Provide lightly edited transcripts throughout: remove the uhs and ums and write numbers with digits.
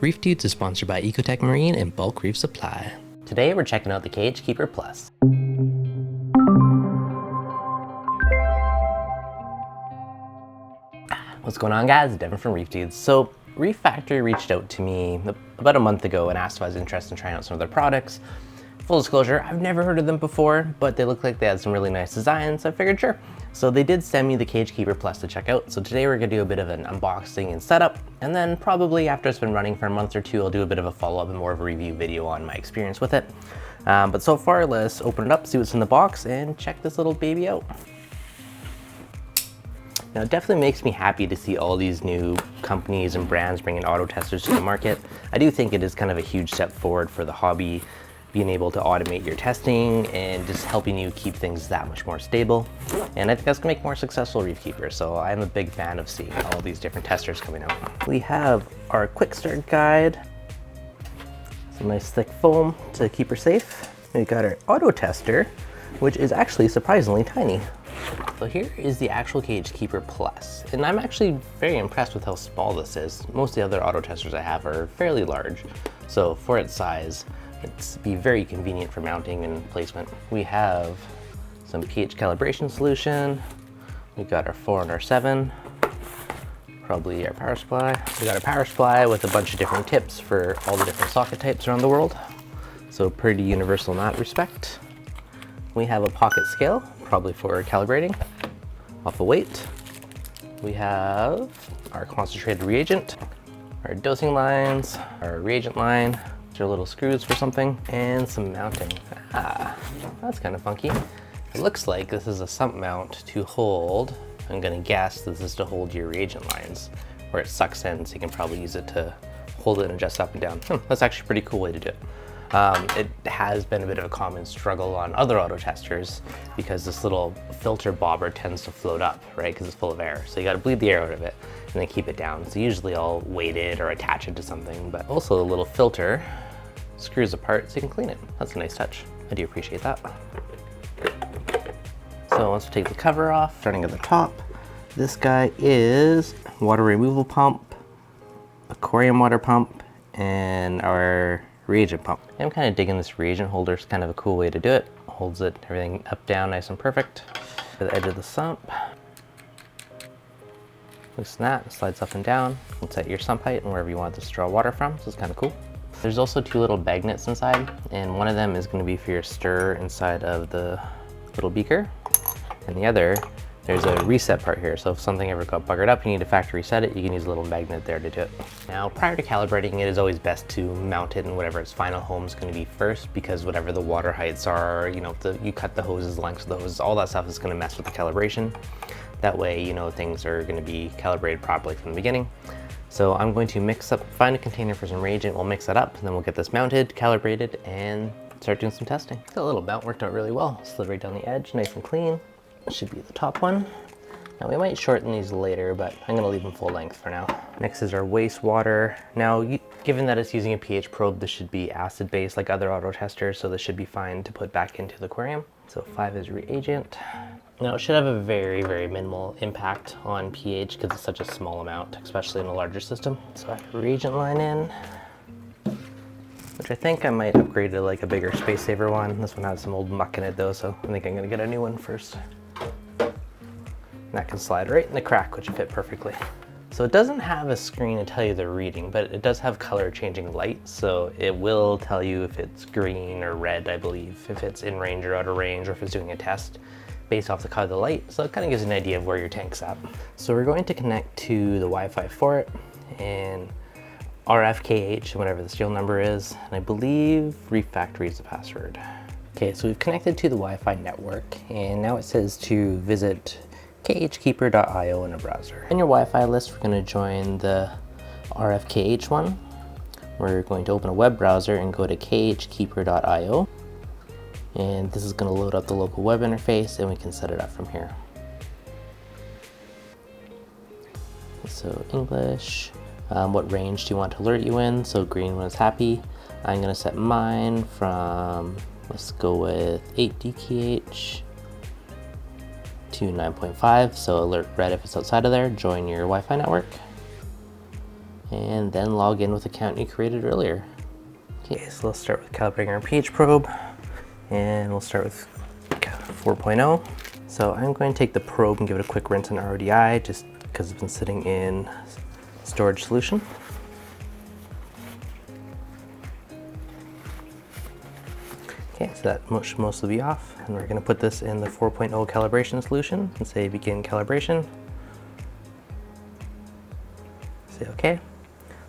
ReefDudes is sponsored by Ecotech Marine and Bulk Reef Supply. Today we're checking out the Cage Keeper Plus. What's going on, guys? Devin from ReefDudes. So Reef Factory reached out to me about a month ago and asked if I was interested in trying out some of their products. Full disclosure, I've never heard of them before, but they look like they had some really nice designs, so I figured sure. So they did send me the Cage Keeper Plus to check out. So today we're gonna do a bit of an unboxing and setup, and then probably after it's been running for a month or two, I'll do a bit of a follow-up and more of a review video on my experience with it. But so far, let's open it up, see what's in the box, and check this little baby out. Now, it definitely makes me happy to see all these new companies and brands bringing auto testers to the market. I do think it is kind of a huge step forward for the hobby, being able to automate your testing and just helping you keep things that much more stable. And I think that's gonna make more successful reef keepers. So I'm a big fan of seeing all these different testers coming out. We have our quick start guide, some nice thick foam to keep her safe. We got our auto tester, which is actually surprisingly tiny. So here is the actual Cage Keeper Plus, and I'm actually very impressed with how small this is. Most of the other auto testers I have are fairly large, so for its size, it's be very convenient for mounting and placement. We have some pH calibration solution. We got our 4 and our 7, probably our power supply. We got our power supply with a bunch of different tips for all the different socket types around the world, so pretty universal in that respect. We have a pocket scale, probably for calibrating off a weight. We have our concentrated reagent, our dosing lines, our reagent line, which are little screws for something, and some mounting. That's kind of funky. It looks like this is a sump mount to hold, I'm gonna guess this is to hold your reagent lines, where it sucks in, so you can probably use it to hold it and adjust up and down. That's actually a pretty cool way to do it. It has been a bit of a common struggle on other auto testers because this little filter bobber tends to float up, right? Because it's full of air. So you got to bleed the air out of it and then keep it down. So usually I'll weight it or attach it to something, but also the little filter screws apart so you can clean it. That's a nice touch. I do appreciate that. So once we take the cover off, starting at the top, this guy is water removal pump, aquarium water pump, and our reagent pump. I'm kind of digging this reagent holder. It's kind of a cool way to do it. Holds it, everything up, down, nice and perfect. To the edge of the sump. Loosen that, slides up and down. You can set your sump height and wherever you want this to draw water from, so it's kind of cool. There's also 2 little magnets inside, and one of them is going to be for your stir inside of the little beaker, and the other, there's a reset part here, so if something ever got buggered up, you need to factory reset it, you can use a little magnet there to do it. Now, prior to calibrating, it is always best to mount it in whatever its final home is going to be first, because whatever the water heights are, you know, you cut the hoses, lengths of the hoses, all that stuff is going to mess with the calibration. That way, you know, things are going to be calibrated properly from the beginning. So I'm going to find a container for some reagent, we'll mix that up, and then we'll get this mounted, calibrated, and start doing some testing. The little mount worked out really well. Slid right down the edge, nice and clean. Should be the top one. Now we might shorten these later, but I'm gonna leave them full length for now. Next is our wastewater. Now, given that it's using a pH probe, this should be acid based like other auto testers, so this should be fine to put back into the aquarium. So 5 is reagent. Now it should have a very, very minimal impact on pH because it's such a small amount, especially in a larger system. So I have a reagent line in, which I think I might upgrade to like a bigger space saver one. This one has some old muck in it though, so I think I'm gonna get a new one first. And that can slide right in the crack, which fit perfectly. So it doesn't have a screen to tell you the reading, but it does have color changing light. So it will tell you if it's green or red, I believe, if it's in range or out of range, or if it's doing a test based off the color of the light. So it kind of gives you an idea of where your tank's at. So we're going to connect to the Wi-Fi for it and RFKH, whatever the serial number is. And I believe Reef Factory is the password. Okay, so we've connected to the Wi-Fi network, and now it says to visit khkeeper.io in a browser. In your Wi-Fi list, we're going to join the RFKH one. We're going to open a web browser and go to khkeeper.io. And this is going to load up the local web interface, and we can set it up from here. So English, what range do you want to alert you in? So green when it's happy. I'm going to set mine from, let's go with 8 DKH to 9.5, so alert red if it's outside of there. Join your Wi-Fi network. and then log in with the account you created earlier. Okay, so let's start with calibrating our pH probe, and we'll start with 4.0. So I'm going to take the probe and give it a quick rinse in RODI just because it's been sitting in storage solution. Okay, so that should mostly be off, and we're going to put this in the 4.0 calibration solution and say begin calibration. Say OK.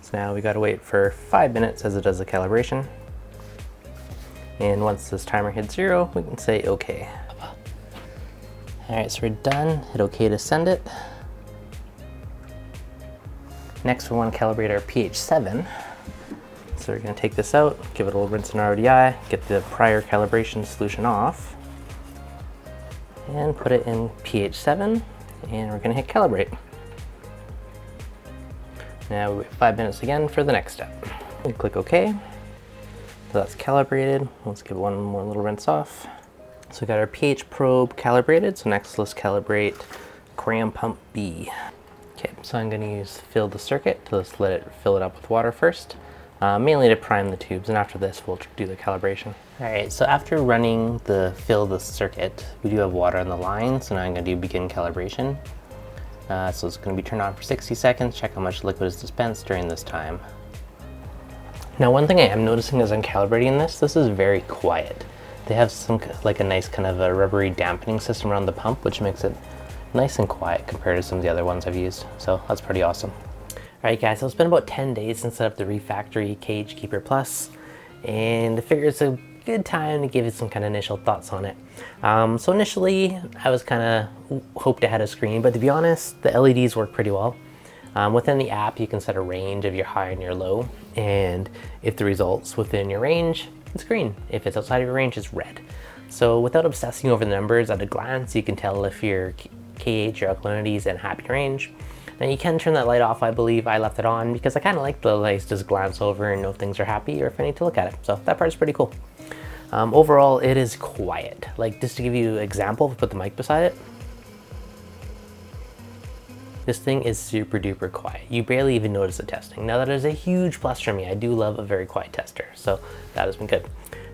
So now we got to wait for 5 minutes as it does the calibration. And once this timer hits 0, we can say OK. All right, so we're done. Hit OK to send it. Next, we want to calibrate our pH 7. So we're going to take this out, give it a little rinse in RODI, get the prior calibration solution off, and put it in pH 7, and we're going to hit calibrate. Now we wait 5 minutes again for the next step. We click OK. So that's calibrated. Let's give one more little rinse off. So we got our pH probe calibrated. So next let's calibrate aquarium pump B. Okay, so I'm going to fill the circuit to just let it fill it up with water first. Mainly to prime the tubes, and after this we'll do the calibration. All right, so after running the fill the circuit, we do have water on the line, so now I'm going to do begin calibration. So it's going to be turned on for 60 seconds, check how much liquid is dispensed during this time. Now one thing I am noticing as I'm calibrating this is very quiet. They have some like a nice kind of a rubbery dampening system around the pump, which makes it nice and quiet compared to some of the other ones I've used, so that's pretty awesome. Alright guys, so it's been about 10 days since I set up the Reef Factory Cage Keeper Plus, and I figured it's a good time to give you some kind of initial thoughts on it. So initially, I was kind of hoped I had a screen, but to be honest, the LEDs work pretty well. Within the app, you can set a range of your high and your low, and if the result's within your range, it's green. If it's outside of your range, it's red. So without obsessing over the numbers, at a glance, you can tell if your KH, your alkalinity is in happy range. Now you can turn that light off. I believe I left it on because I kind of like the lights just glance over and know if things are happy or if I need to look at it. So that part's pretty cool. Overall, it is quiet. Like just to give you an example, put the mic beside it. This thing is super duper quiet. You barely even notice the testing. Now that is a huge plus for me. I do love a very quiet tester, so that has been good.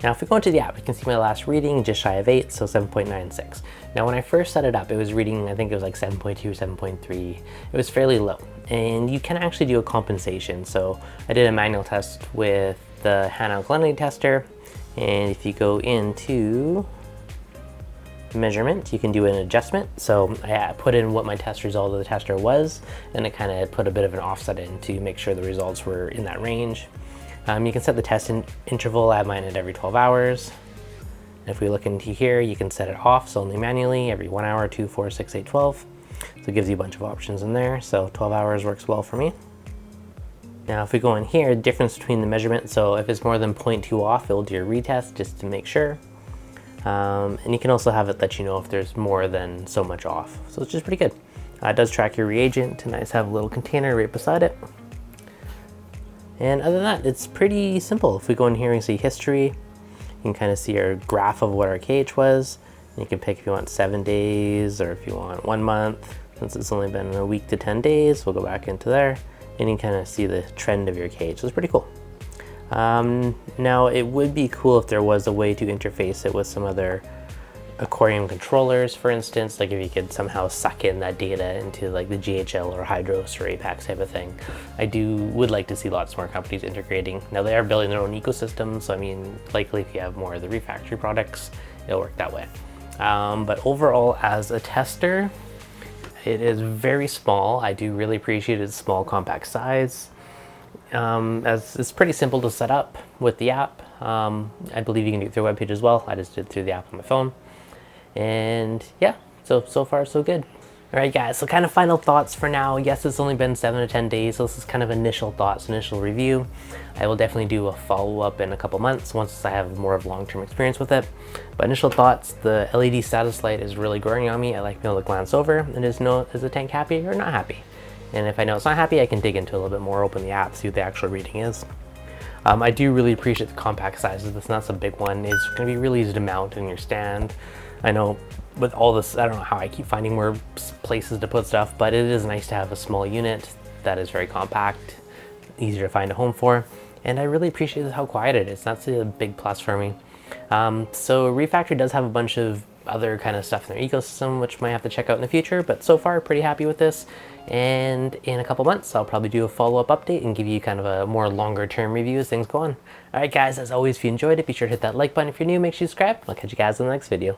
Now if we go into the app, you can see my last reading, just shy of 8, so 7.96. Now when I first set it up, it was reading, I think it was like 7.2, 7.3. It was fairly low, and you can actually do a compensation. So I did a manual test with the hand alkalinity tester, and if you go into measurement, you can do an adjustment. So I put in what my test result of the tester was, and it kind of put a bit of an offset in to make sure the results were in that range. You can set the test interval. I have mine at every 12 hours. If we look into here, you can set it off, so only manually, every 1 hour, 2, 4, 6, 8, 12. So it gives you a bunch of options in there. So 12 hours works well for me. Now if we go in here, the difference between the measurement, so if it's more than 0.2 off, it'll do a retest just to make sure. And you can also have it let you know if there's more than so much off. So it's just pretty good. It does track your reagent, and I just have a little container right beside it. And other than that, it's pretty simple. If we go in here and see history, you can kind of see our graph of what our KH was. And you can pick if you want 7 days or if you want 1 month. Since it's only been a week to 10 days, we'll go back into there and you can kind of see the trend of your KH. So it's pretty cool. Now it would be cool if there was a way to interface it with some other aquarium controllers, for instance, like if you could somehow suck in that data into like the GHL or Hydros or Apex type of thing. I would like to see lots more companies integrating. Now they are building their own ecosystem, so I mean, likely if you have more of the Reef Factory products, it'll work that way. But overall, as a tester, it is very small. I do really appreciate its small, compact size. As it's pretty simple to set up with the app. I believe you can do it through a webpage as well. I just did it through the app on my phone. And yeah, so far so good. All right guys, so kind of final thoughts for now. Yes, it's only been 7 to 10 days, so this is kind of initial thoughts, initial review. I will definitely do a follow-up in a couple months once I have more of long-term experience with it. But initial thoughts, the LED status light is really growing on me. I like being able to glance over and just know, is the tank happy or not happy? And if I know it's not happy, I can dig into it a little bit more, open the app, see what the actual reading is. I do really appreciate the compact size of this, and that's a big one. It's going to be really easy to mount in your stand. I know with all this, I don't know how I keep finding more places to put stuff, but it is nice to have a small unit that is very compact, easier to find a home for. And I really appreciate how quiet it is. That's a big plus for me. So Reef Factory does have a bunch of other kind of stuff in their ecosystem, which might have to check out in the future, but so far pretty happy with this. And in a couple months, I'll probably do a follow-up update and give you kind of a more longer term review as things go on. All right, guys, as always, if you enjoyed it, be sure to hit that like button. If you're new, make sure you subscribe. I'll catch you guys in the next video.